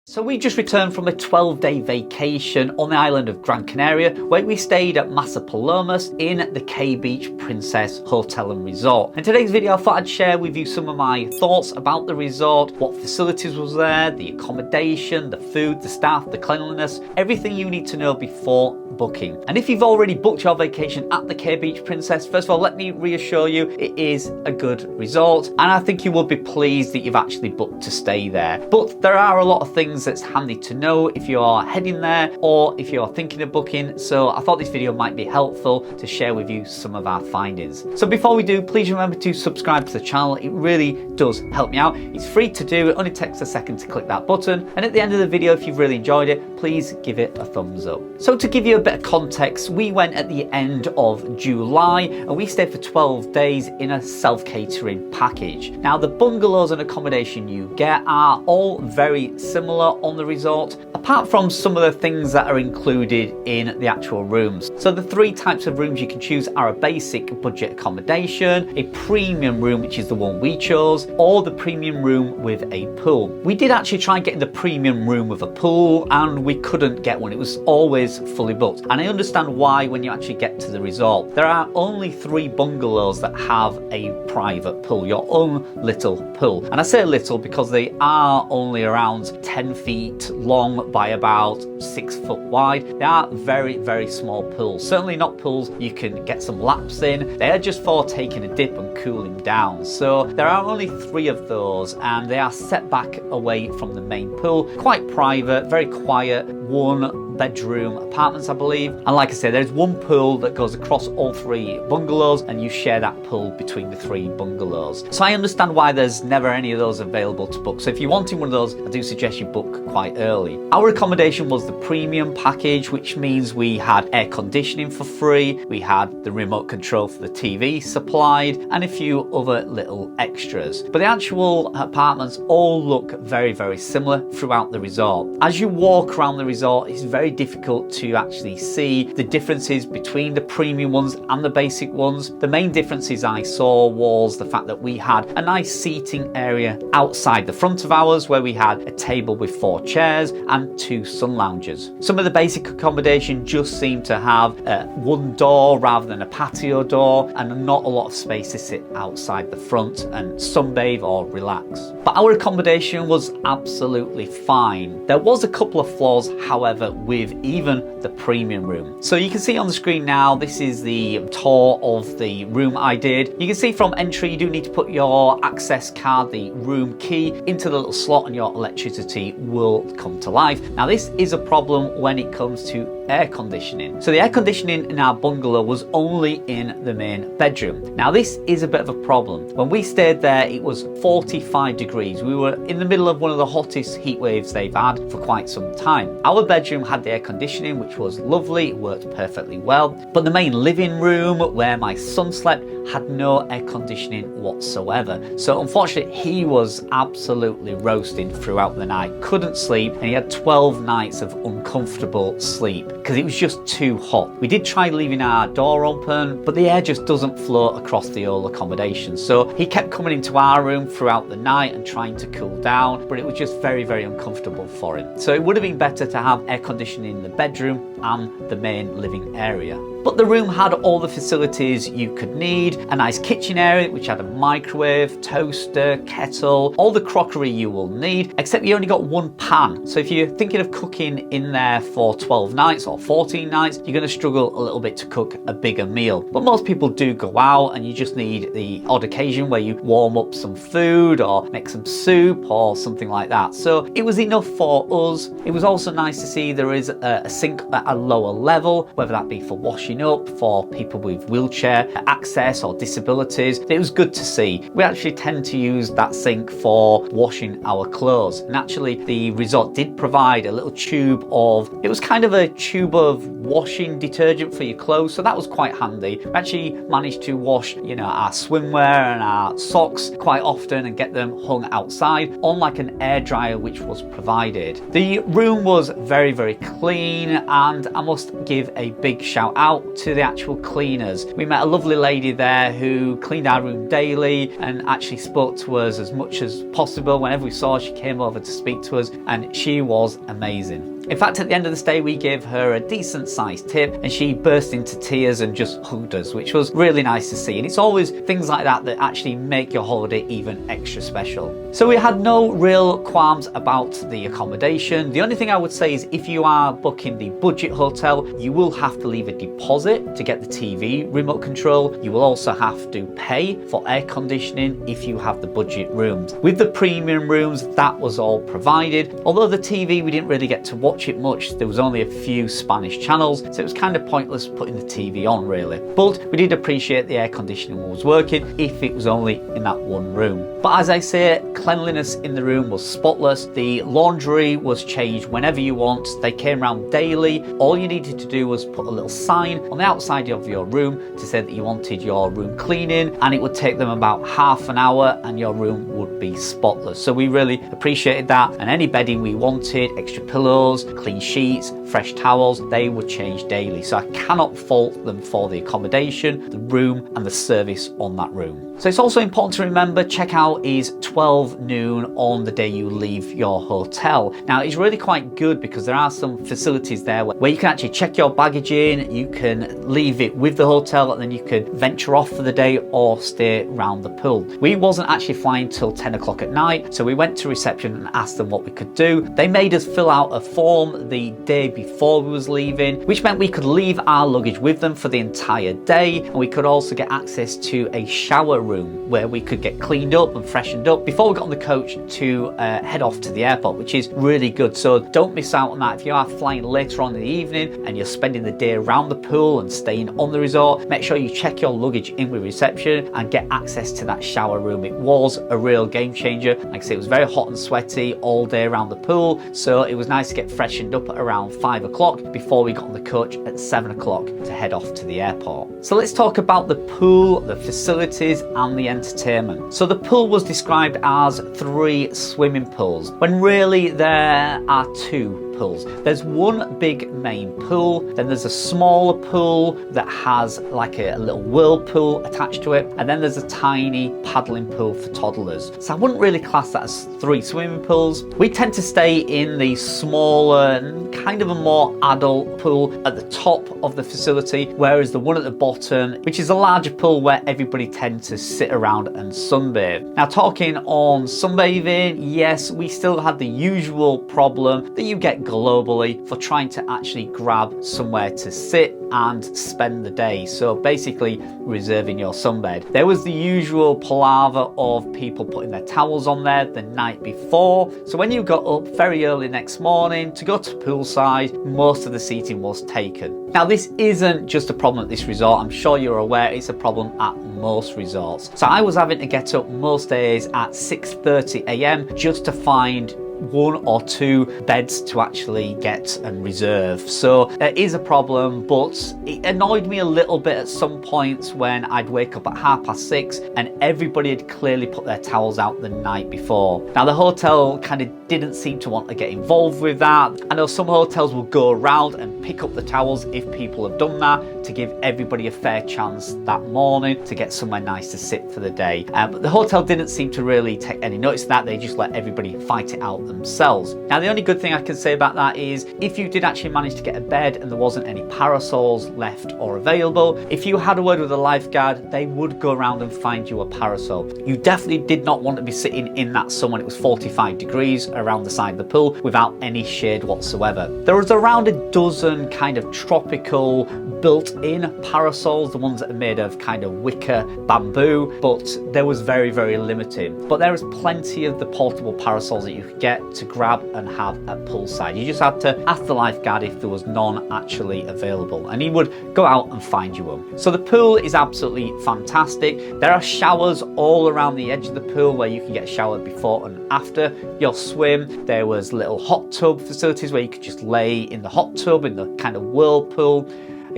So we just returned from a 12-day vacation on the island of Gran Canaria, where we stayed at Maspalomas in the Cay Beach Princess Hotel and Resort. In today's video, I thought I'd share with you some of my thoughts about the resort, what facilities was there, the accommodation, the food, the staff, the cleanliness, everything you need to know before booking. And if you've already booked your vacation at the Cay Beach Princess, first of all, let me reassure you, it is a good resort, and I think you will be pleased that you've actually booked to stay there. But there are a lot of things that's handy to know if you are heading there or if you're thinking of booking, so I thought this video might be helpful to share with you some of our findings. So before we do, please remember to subscribe to the channel. It really does help me out. It's free to do, it only takes a second to click that button, and at the end of the video, if you've really enjoyed it, please give it a thumbs up. So to give you a bit of context, we went at the end of July and we stayed for 12 days in a self-catering package. Now the bungalows and accommodation you get are all very similar on the resort, apart from some of the things that are included in the actual rooms. So the three types of rooms you can choose are a basic budget accommodation, a premium room, which is the one we chose, or the premium room with a pool. We did actually try and get the premium room with a pool and we couldn't get one. It was always fully booked. And I understand why when you actually get to the resort. There are only 3 bungalows that have a private pool, your own little pool. And I say little because they are only around 10 feet long by about 6 foot wide. They are very, very small pools. Certainly not pools you can get some laps in. They are just for taking a dip and cooling down. So there are only 3 of those and they are set back away from the main pool. Quite private, very quiet, 1-bedroom apartments, I believe. And like I said, there's one pool that goes across all 3 bungalows and you share that pool between the 3 bungalows. So I understand why there's never any of those available to book. So if you're wanting one of those, I do suggest you book quite early. Our accommodation was the premium package, which means we had air conditioning for free, we had the remote control for the TV supplied, and a few other little extras. But the actual apartments all look very, very similar throughout the resort. As you walk around the resort, it's very difficult to actually see the differences between the premium ones and the basic ones. The main differences I saw was the fact that we had a nice seating area outside the front of ours where we had a table with 4 chairs and 2 sun lounges. Some of the basic accommodation just seemed to have one door rather than a patio door and not a lot of space to sit outside the front and sunbathe or relax. But our accommodation was absolutely fine. There was a couple of flaws, however, with even the premium room. So you can see on the screen now, this is the tour of the room I did. You can see from entry, you do need to put your access card, the room key, into the little slot and your electricity will come to life. Now this is a problem when it comes to air conditioning. So the air conditioning in our bungalow was only in the main bedroom. Now this is a bit of a problem. When we stayed there, it was 45 degrees. We were in the middle of one of the hottest heat waves they've had for quite some time. Our bedroom had the air conditioning, which was lovely, it worked perfectly well. But the main living room where my son slept had no air conditioning whatsoever. So unfortunately, he was absolutely roasting throughout the night, couldn't sleep, and he had 12 nights of uncomfortable sleep because it was just too hot. We did try leaving our door open, but the air just doesn't flow across the whole accommodation. So he kept coming into our room throughout the night and trying to cool down, but it was just very, very uncomfortable for him. So it would have been better to have air conditioning in the bedroom and the main living area. But the room had all the facilities you could need, a nice kitchen area which had a microwave, toaster, kettle, all the crockery you will need, except you only got 1 pan. So if you're thinking of cooking in there for 12 nights or 14 nights, you're going to struggle a little bit to cook a bigger meal. But most people do go out and you just need the odd occasion where you warm up some food or make some soup or something like that. So it was enough for us. It was also nice to see there is a sink at a lower level, whether that be for washing up, for people with wheelchair access or disabilities. It was good to see. We actually tend to use that sink for washing our clothes, and actually the resort did provide a little tube of, it was kind of a tube of washing detergent for your clothes, so that was quite handy. We actually managed to wash, you know, our swimwear and our socks quite often and get them hung outside on like an air dryer which was provided. The room was very, very clean, and I must give a big shout out out to the actual cleaners. We met a lovely lady there who cleaned our room daily and actually spoke to us as much as possible. Whenever we saw her, she came over to speak to us, and she was amazing. In fact, at the end of the stay, we gave her a decent sized tip and she burst into tears and just hugged us, which was really nice to see. And it's always things like that that actually make your holiday even extra special. So we had no real qualms about the accommodation. The only thing I would say is if you are booking the budget hotel, you will have to leave a deposit to get the TV remote control. You will also have to pay for air conditioning if you have the budget rooms. With the premium rooms, that was all provided. Although the TV, we didn't really get to watch it much. There was only a few Spanish channels, so it was kind of pointless putting the TV on really. But we did appreciate the air conditioning was working if it was only in that one room. But as I say, cleanliness in the room was spotless. The laundry was changed whenever you want. They came around daily. All you needed to do was put a little sign on the outside of your room to say that you wanted your room cleaning, and it would take them about half an hour and your room would be spotless. So we really appreciated that. And any bedding we wanted, extra pillows, clean sheets, fresh towels, they would change daily. So I cannot fault them for the accommodation, the room, and the service on that room. So it's also important to remember checkout is 12 noon on the day you leave your hotel. Now it's really quite good because there are some facilities there where you can actually check your baggage in, you can leave it with the hotel, and then you can venture off for the day or stay around the pool. We wasn't actually flying till 10 o'clock at night, so we went to reception and asked them what we could do. They made us fill out a form the day before we was leaving, which meant we could leave our luggage with them for the entire day, and we could also get access to a shower room where we could get cleaned up and freshened up before we got on the coach to head off to the airport, which is really good. So don't miss out on that. If you are flying later on in the evening and you're spending the day around the pool and staying on the resort, make sure you check your luggage in with reception and get access to that shower room. It was a real game changer. Like I say, it was very hot and sweaty all day around the pool, so it was nice to get freshened up at around 5 o'clock before we got on the coach at 7 o'clock to head off to the airport. So let's talk about the pool, the facilities, and the entertainment. So the pool was described as 3 swimming pools, when really there are 2 pools. There's one big main pool, then there's a smaller pool that has like a little whirlpool attached to it, and then there's a tiny paddling pool for toddlers. So I wouldn't really class that as 3 swimming pools. We tend to stay in the smaller, kind of a more adult pool at the top of the facility, whereas the one at the bottom, which is a larger pool where everybody tends to sit around and sunbathe. Now talking on sunbathing, yes, we still had the usual problem that you get globally for trying to actually grab somewhere to sit and spend the day. So basically reserving your sunbed. There was the usual palaver of people putting their towels on there the night before. So when you got up very early next morning to go to poolside, most of the seating was taken. Now this isn't just a problem at this resort. I'm sure you're aware it's a problem at most resorts. So I was having to get up most days at 6:30 a.m. just to find 1 or 2 beds to actually get and reserve. So it is a problem, but it annoyed me a little bit at some points when I'd wake up at 6:30 and everybody had clearly put their towels out the night before. Now the hotel kind of didn't seem to want to get involved with that. I know some hotels will go around and pick up the towels if people have done that to give everybody a fair chance that morning to get somewhere nice to sit for the day. But the hotel didn't seem to really take any notice of that. They just let everybody fight it out themselves. Now the only good thing I can say about that is if you did actually manage to get a bed and there wasn't any parasols left or available, if you had a word with a lifeguard, they would go around and find you a parasol. You definitely did not want to be sitting in that sun when it was 45 degrees around the side of the pool without any shade whatsoever. There was around a dozen kind of tropical built-in parasols, the ones that are made of kind of wicker bamboo, but there was very, very limited. But there is plenty of the portable parasols that you could get to grab and have at poolside. You just had to ask the lifeguard if there was none actually available, and he would go out and find you one. So the pool is absolutely fantastic. There are showers all around the edge of the pool where you can get showered before and after your swim. There was little hot tub facilities where you could just lay in the hot tub in the kind of whirlpool.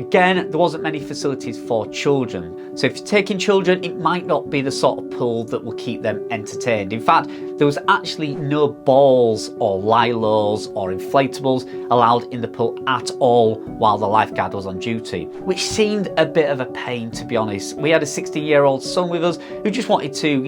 Again, there wasn't many facilities for children. So if you're taking children, it might not be the sort of pool that will keep them entertained. In fact, there was actually no balls or lilos or inflatables allowed in the pool at all while the lifeguard was on duty, which seemed a bit of a pain, to be honest. We had a 16-year-old son with us who just wanted to,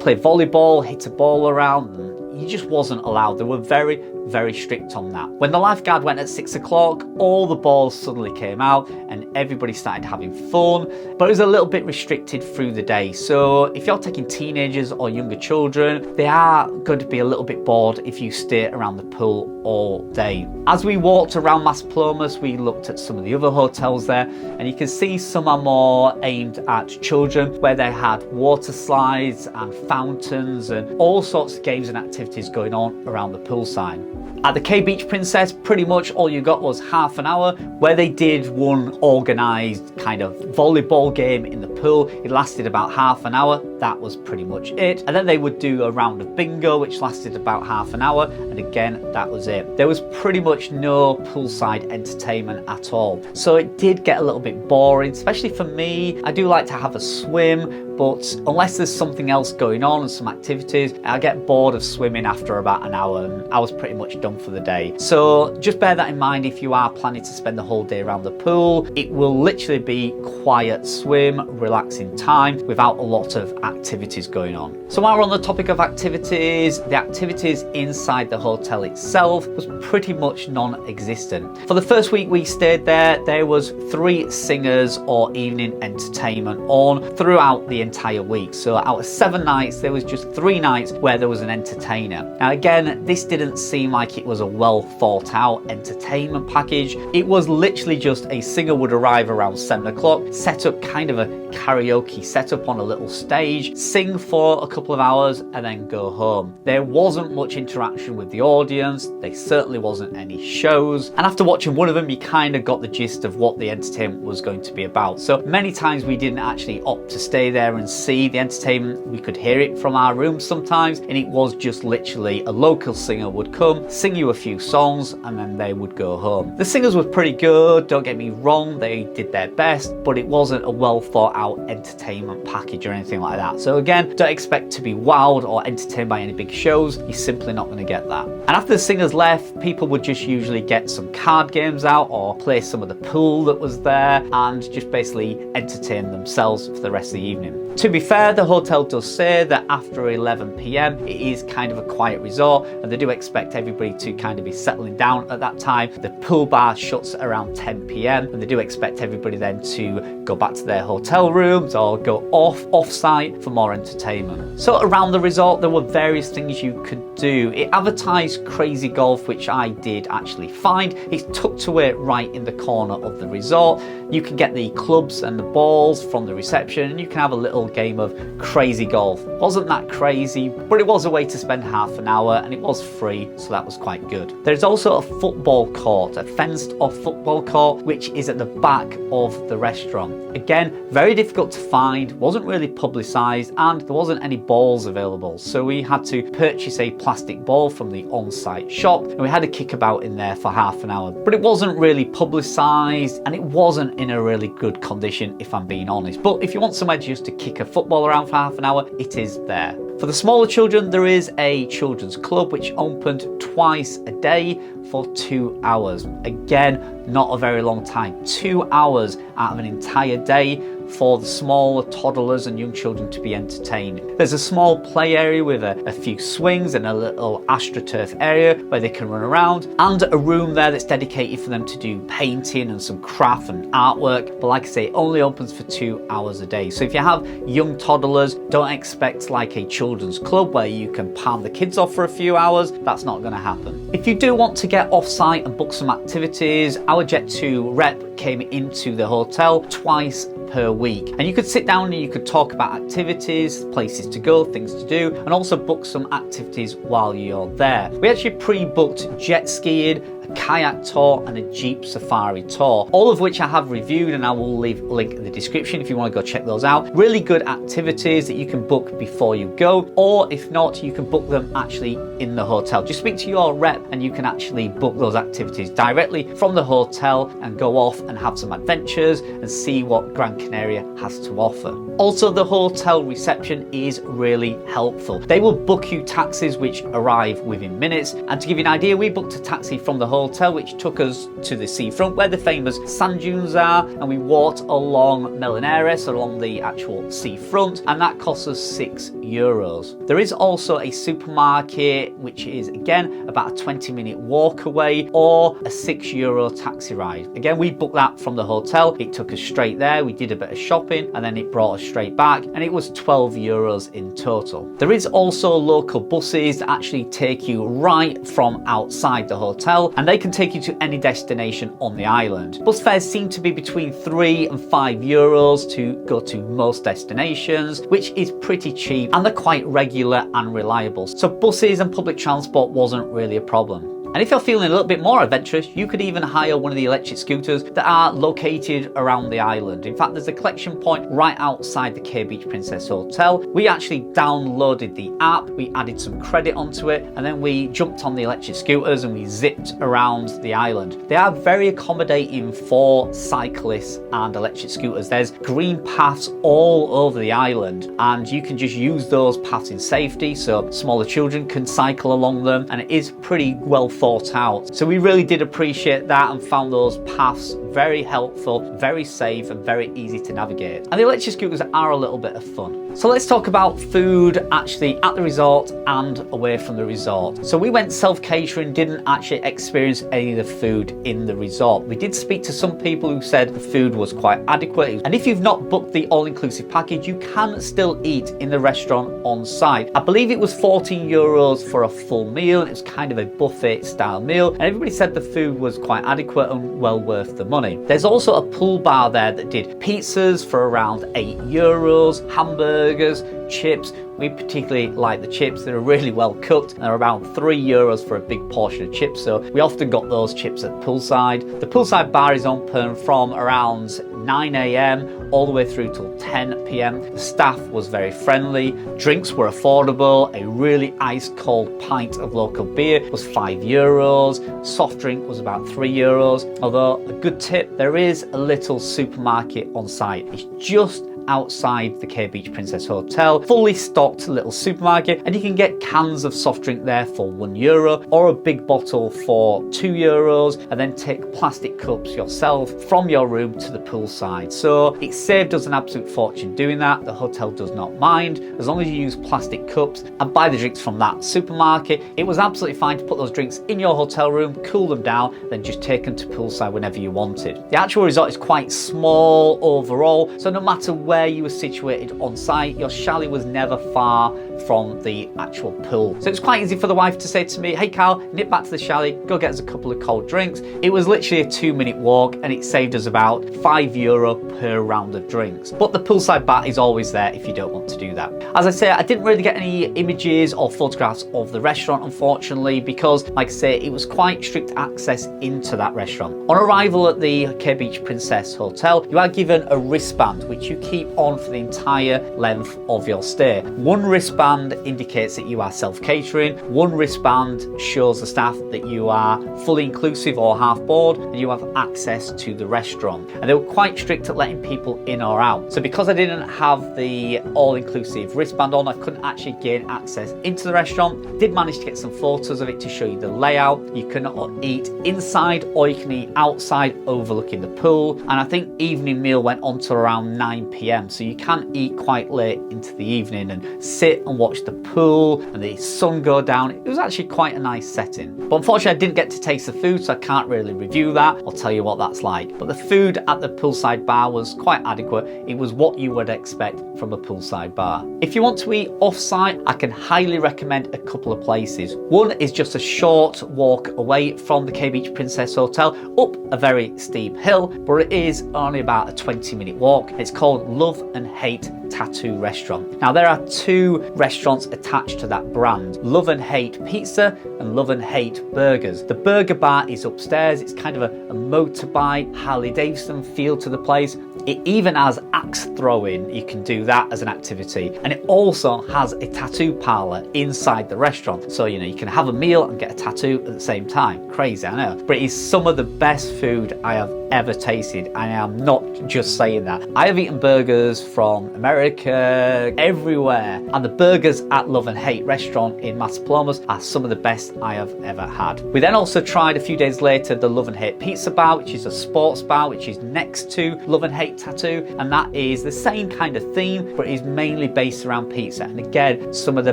play volleyball, hit a ball around, and he just wasn't allowed. They were very, very strict on that. When the lifeguard went at 6 o'clock, all the balls suddenly came out and everybody started having fun, but it was a little bit restricted through the day. So if you're taking teenagers or younger children, they are going to be a little bit bored if you stay around the pool all day. As we walked around Maspalomas, we looked at some of the other hotels there, and you can see some are more aimed at children, where they had water slides and fountains and all sorts of games and activities going on around the poolside. At the Cay Beach Princess, pretty much all you got was half an hour where they did one organised kind of volleyball game in the pool. It lasted about half an hour. That was pretty much it. And then they would do a round of bingo, which lasted about half an hour. And again, that was it. There was pretty much no poolside entertainment at all. So it did get a little bit boring, especially for me. I do like to have a swim, but unless there's something else going on and some activities, I get bored of swimming after about an hour, and I was pretty much done for the day. So just bear that in mind if you are planning to spend the whole day around the pool. It will literally be quiet swim, relaxing time without a lot of activities going on. So while we're on the topic of activities, the activities inside the hotel itself was pretty much non-existent. For the first week we stayed there was 3 singers or evening entertainment on throughout the entire week. So out of 7 nights, there was just 3 nights where there was an entertainer. Now again, this didn't seem like it was a well thought out entertainment package. It was literally just a singer would arrive around 7 o'clock, set up kind of a karaoke setup on a little stage, sing for a couple of hours and then go home. There wasn't much interaction with the audience. There certainly wasn't any shows. And after watching one of them, you kind of got the gist of what the entertainment was going to be about. So many times we didn't actually opt to stay there and see the entertainment. We could hear it from our rooms sometimes, and it was just literally a local singer would come, sing you a few songs, and then they would go home. The singers were pretty good, don't get me wrong, they did their best, but it wasn't a well thought out entertainment package or anything like that. So again, don't expect to be wowed or entertained by any big shows. You're simply not going to get that. And after the singers left, people would just usually get some card games out or play some of the pool that was there and just basically entertain themselves for the rest of the evening. To be fair, the hotel does say that after 11 p.m. it is kind of a quiet resort, and they do expect everybody to kind of be settling down at that time. The pool bar shuts around 10 p.m. and they do expect everybody then to go back to their hotel rooms or go off-site for more entertainment. So around the resort there were various things you could do. It advertised crazy golf, which I did actually find. It's tucked away right in the corner of the resort. You can get the clubs and the balls from the reception and you can have a little game of crazy golf. Wasn't that crazy, but it was a way to spend half an hour and it was free, so that was quite good. There's also a football court, a fenced off football court, which is at the back of the restaurant. Again, very difficult to find, wasn't really publicised, and there wasn't any balls available, so we had to purchase a plastic ball from the on-site shop and we had to kick about in there for half an hour. But it wasn't really publicised and it wasn't in a really good condition, if I'm being honest. But if you want somewhere just to kick a football around for half an hour, it is there. For the smaller children, there is a children's club which opened twice a day for 2 hours. Again, not a very long time. 2 hours out of an entire day for the smaller toddlers and young children to be entertained. There's a small play area with a few swings and a little astroturf area where they can run around, and a room there that's dedicated for them to do painting and some craft and artwork. But like I say, it only opens for 2 hours a day. So if you have young toddlers, don't expect like a children's club where you can palm the kids off for a few hours. That's not going to happen. If you do want to get off-site and book some activities, our Jet2 rep came into the hotel twice per week, and you could sit down and you could talk about activities, places to go, things to do, and also book some activities while you're there. We actually pre-booked jet skiing a kayak tour and a jeep safari tour, all of which I have reviewed, and I will leave a link in the description if you want to go check those out. Really good activities that you can book before you go, or if not, you can book them actually in the hotel. Just speak to your rep and you can actually book those activities directly from the hotel and go off and have some adventures and see what Gran Canaria has to offer. Also, the hotel reception is really helpful. They will book you taxis which arrive within minutes, and to give you an idea, we booked a taxi from the hotel which took us to the seafront where the famous sand dunes are, and we walked along Melenares, along the actual seafront, and that cost us €6. There is also a supermarket which is again about a 20-minute walk away, or a €6 taxi ride. Again, we booked that from the hotel. It took us straight there, we did a bit of shopping, and then it brought us straight back, and it was €12 in total. There is also local buses that actually take you right from outside the hotel, and they can take you to any destination on the island. Bus fares seem to be between €3 and €5 to go to most destinations, which is pretty cheap, and they're quite regular and reliable. So buses and public transport wasn't really a problem. And if you're feeling a little bit more adventurous, you could even hire one of the electric scooters that are located around the island. In fact, there's a collection point right outside the Cay Beach Princess Hotel. We actually downloaded the app, we added some credit onto it, and then we jumped on the electric scooters and we zipped around the island. They are very accommodating for cyclists and electric scooters. There's green paths all over the island, and you can just use those paths in safety, so smaller children can cycle along them, and it is pretty well thought out. So we really did appreciate that and found those paths very helpful, very safe, and very easy to navigate. And the electric scooters are a little bit of fun. So let's talk about food actually at the resort and away from the resort. So we went self-catering, didn't actually experience any of the food in the resort. We did speak to some people who said the food was quite adequate. And if you've not booked the all-inclusive package, you can still eat in the restaurant on site. I believe it was €14 for a full meal. It was kind of a buffet style meal, and everybody said the food was quite adequate and well worth the money. There's also a pool bar there that did pizzas for around €8, hamburgers, chips. We particularly like the chips. They're really well cooked, and they're around €3 for a big portion of chips, so we often got those chips at poolside. The poolside bar is open from around 9 AM all the way through till 10 PM. The staff was very friendly, drinks were affordable. A really ice cold pint of local beer was €5, soft drink was about €3. Although a good tip, there is a little supermarket on site. It's just outside the Cay Beach Princess Hotel, fully stocked little supermarket, and you can get cans of soft drink there for €1 or a big bottle for €2, and then take plastic cups yourself from your room to the poolside. So it saved us an absolute fortune doing that. The hotel does not mind as long as you use plastic cups and buy the drinks from that supermarket. It was absolutely fine to put those drinks in your hotel room, cool them down, then just take them to poolside whenever you wanted. The actual resort is quite small overall, so no matter where you were situated on site, your chalet was never far from the actual pool. So it's quite easy for the wife to say to me, "Hey Carl, nip back to the chalet, go get us a couple of cold drinks." It was literally a 2-minute walk, and it saved us about €5 per round of drinks. But the poolside bar is always there if you don't want to do that. As I say, I didn't really get any images or photographs of the restaurant, unfortunately, because like I say, it was quite strict access into that restaurant. On arrival at the Cay Beach Princess Hotel, you are given a wristband which you keep on for the entire length of your stay. One wristband indicates that you are self-catering, one wristband shows the staff that you are fully inclusive or half board, and you have access to the restaurant. And they were quite strict at letting people in or out. So because I didn't have the all-inclusive wristband on, I couldn't actually gain access into the restaurant. Did manage to get some photos of it to show you the layout. You can eat inside or you can eat outside overlooking the pool, and I think evening meal went on to around 9 PM, so you can eat quite late into the evening and sit and watch the pool and the sun go down. It was actually quite a nice setting, but unfortunately I didn't get to taste the food, so I can't really review that or tell you what that's like. But the food at the poolside bar was quite adequate. It was what you would expect from a poolside bar. If you want to eat off-site, I can highly recommend a couple of places. One is just a short walk away from the Cay Beach Princess Hotel, up a very steep hill, but it is only about a 20-minute walk. It's called Love and Hate Tattoo Restaurant. Now there are two restaurants attached to that brand, Love and Hate Pizza and Love and Hate Burgers. The burger bar is upstairs. It's kind of a motorbike, Harley Davidson feel to the place. It even has axe throwing. You can do that as an activity. And it also has a tattoo parlor inside the restaurant. So, you know, you can have a meal and get a tattoo at the same time. Crazy, I know. But it is some of the best food I have ever tasted. I am not just saying that. I have eaten burgers from America, everywhere. And the burgers at Love and Hate restaurant in Maspalomas are some of the best I have ever had. We then also tried a few days later the Love and Hate Pizza Bar, which is a sports bar, which is next to Love and Hate Tattoo. And that is the same kind of theme, but it is mainly based around pizza. And again, some of the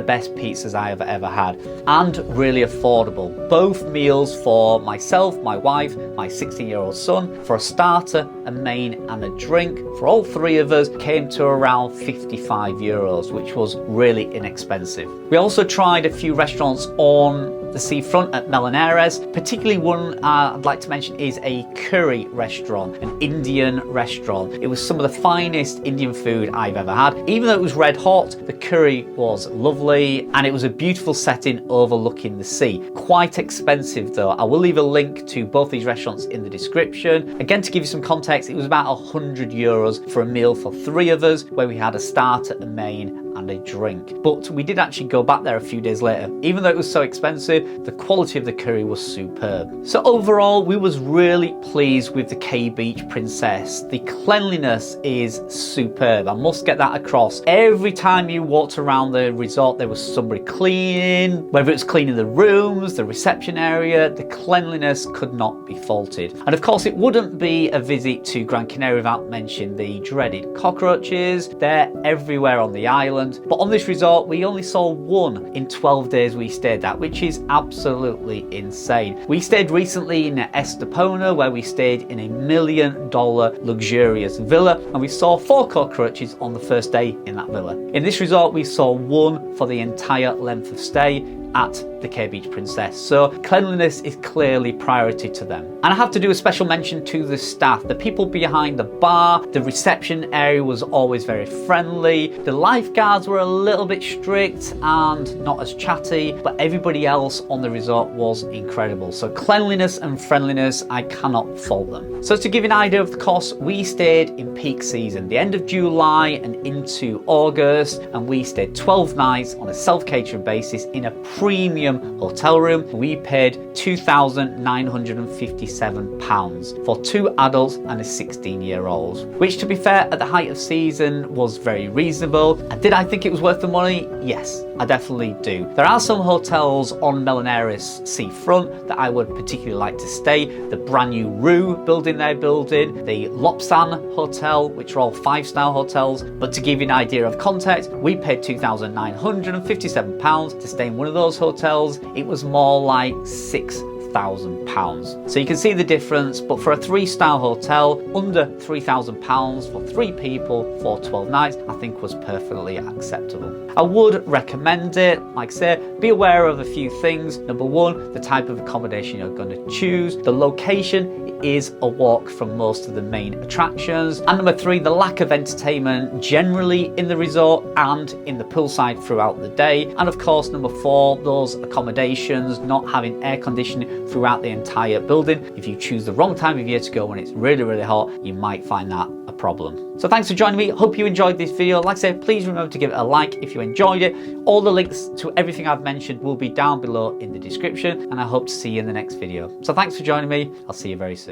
best pizzas I have ever had. And really affordable. Both meals for myself, my wife, my 16-year-old son, for a starter, a main and a drink for all three of us came to around 55 euros, which was really inexpensive. We also tried a few restaurants on the seafront at Melanares. Particularly one I'd like to mention is a curry restaurant, an Indian restaurant. It was some of the finest Indian food I've ever had. Even though it was red hot, the curry was lovely and it was a beautiful setting overlooking the sea. Quite expensive though. I will leave a link to both these restaurants in the description. Again, to give you some context, it was about 100 euros for a meal for three of us, where we had a starter, a main and a drink. But we did actually go back there a few days later. Even though it was so expensive, the quality of the curry was superb. So overall, we was really pleased with the Cay Beach Princess. The cleanliness is superb. I must get that across. Every time you walked around the resort, there was somebody cleaning, whether it was cleaning the rooms, the reception area, the cleanliness could not be faulted. And of course, it wouldn't be a visit to Gran Canaria without mentioning the dreaded cockroaches. They're everywhere on the island. But on this resort, we only saw one in 12 days we stayed at, which is absolutely insane. We stayed recently in Estepona, where we stayed in $1 million luxurious villa, and we saw 4 cockroaches on the first day in that villa. In this resort, we saw one for the entire length of stay at the Cay Beach Princess. So cleanliness is clearly priority to them. And I have to do a special mention to the staff. The people behind the bar, the reception area was always very friendly. The lifeguards were a little bit strict and not as chatty, but everybody else on the resort was incredible. So cleanliness and friendliness, I cannot fault them. So to give you an idea of the cost, we stayed in peak season, the end of July and into August, and we stayed 12 nights on a self-catering basis in a premium hotel room. We paid £2,957 for 2 adults and a 16-year-old, which, to be fair, at the height of season was very reasonable. And did I think it was worth the money? Yes, I definitely do. There are some hotels on Melanares seafront that I would particularly like to stay. The brand new Rue building they're building, the Lopsan Hotel, which are all 5-star hotels. But to give you an idea of context, we paid £2,957 to stay in one of those hotels. It was more like £6,000. So you can see the difference, but for a 3-star hotel, under £3,000 for 3 people for 12 nights, I think was perfectly acceptable. I would recommend it. Like I say, be aware of a few things. Number 1, the type of accommodation you're going to choose. The location is a walk from most of the main attractions. And number 3, the lack of entertainment generally in the resort and in the poolside throughout the day. And of course, number 4, those accommodations not having air conditioning throughout the entire building. If you choose the wrong time of year to go when it's really, really hot, you might find that a problem. So thanks for joining me. Hope you enjoyed this video. Like I said, please remember to give it a like if you enjoyed it. All the links to everything I've mentioned will be down below in the description, and I hope to see you in the next video. So thanks for joining me. I'll see you very soon.